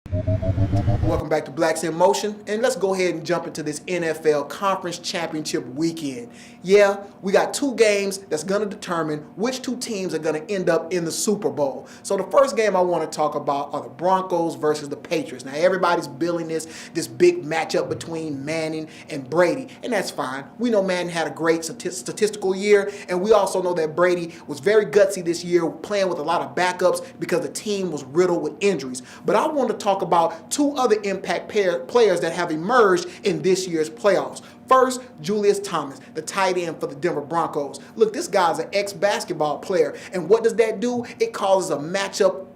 Welcome back to Blacks in Motion, and let's go ahead and jump into this NFL Conference Championship weekend. Yeah, we got two games that's going to determine which two teams are going to end up in the Super Bowl. So the first game I want to talk about are the Broncos versus the Patriots. Now everybody's billing this big matchup between Manning and Brady, and that's fine. We know Manning had a great statistical year, and we also know that Brady was very gutsy this year, playing with a lot of backups because the team was riddled with injuries. But I want to talk about two other impact players that have emerged in this year's playoffs. First, Julius Thomas, the tight end for the Denver Broncos. Look, this guy's an ex-basketball player, and what does that do? It causes a matchup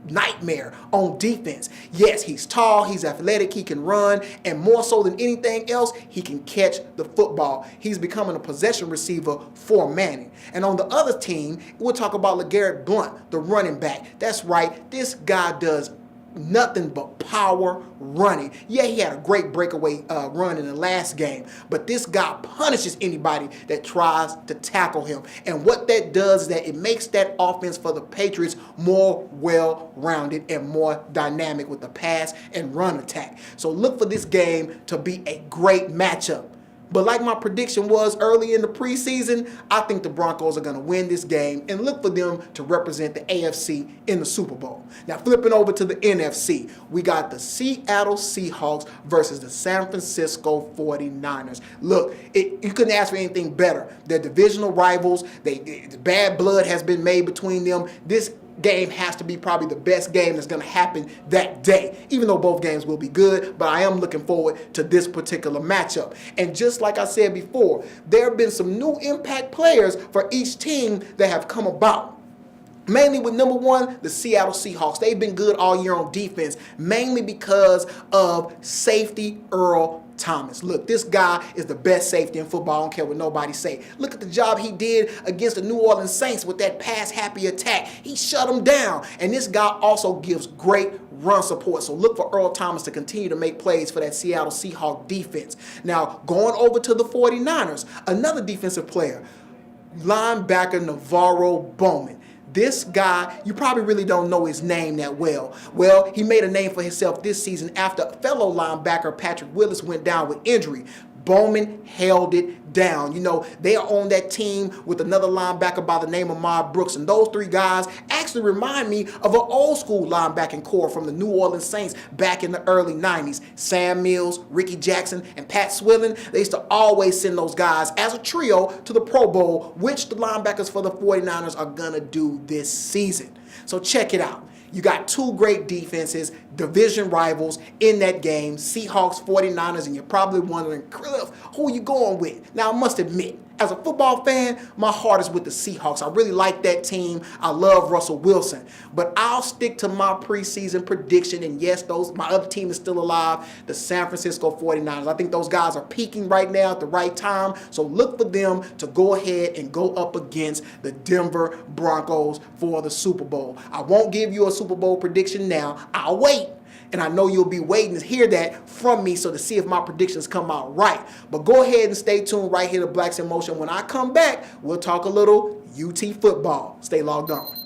nightmare on defense. Yes, he's tall, he's athletic, he can run, and more so than anything else, he can catch the football. He's becoming a possession receiver for Manning. And on the other team, we'll talk about LeGarrette Blount, the running back. That's right, this guy does nothing but power running. Yeah, he had a great breakaway run in the last game, but this guy punishes anybody that tries to tackle him. And what that does is that it makes that offense for the Patriots more well-rounded and more dynamic with the pass and run attack. So look for this game to be a great matchup. But like my prediction was early in the preseason, I think the Broncos are going to win this game and look for them to represent the AFC in the Super Bowl. Now flipping over to the NFC, we got the Seattle Seahawks versus the San Francisco 49ers. Look, you couldn't ask for anything better. They're divisional rivals. Bad blood has been made between them. This game has to be probably the best game that's going to happen that day, even though both games will be good, but I am looking forward to this particular matchup. And just like I said before, there have been some new impact players for each team that have come about. Mainly with number one, the Seattle Seahawks. They've been good all year on defense, mainly because of safety Earl Thomas. Look, this guy is the best safety in football. I don't care what nobody say. Look at the job he did against the New Orleans Saints with that pass-happy attack. He shut them down. And this guy also gives great run support. So look for Earl Thomas to continue to make plays for that Seattle Seahawks defense. Now, going over to the 49ers, another defensive player, linebacker NaVorro Bowman. This guy, you probably really don't know his name that well. Well, he made a name for himself this season after fellow linebacker Patrick Willis went down with injury. Bowman held it down. You know, they are on that team with another linebacker by the name of Ahmad Brooks. And those three guys actually remind me of an old school linebacking core from the New Orleans Saints back in the early 90s. Sam Mills, Ricky Jackson, and Pat Swilling. They used to always send those guys as a trio to the Pro Bowl, which the linebackers for the 49ers are going to do this season. So check it out. You got two great defenses, division rivals in that game, Seahawks, 49ers, and you're probably wondering, Cliff, who are you going with? Now, I must admit, as a football fan, my heart is with the Seahawks. I really like that team. I love Russell Wilson. But I'll stick to my preseason prediction, and yes, my other team is still alive, the San Francisco 49ers. I think those guys are peaking right now at the right time, so look for them to go ahead and go up against the Denver Broncos for the Super Bowl. I won't give you a Super Bowl prediction now. I'll wait. And I know you'll be waiting to hear that from me, so to see if my predictions come out right. But go ahead and stay tuned right here to Blacks in Motion. When I come back, we'll talk a little UT football. Stay logged on.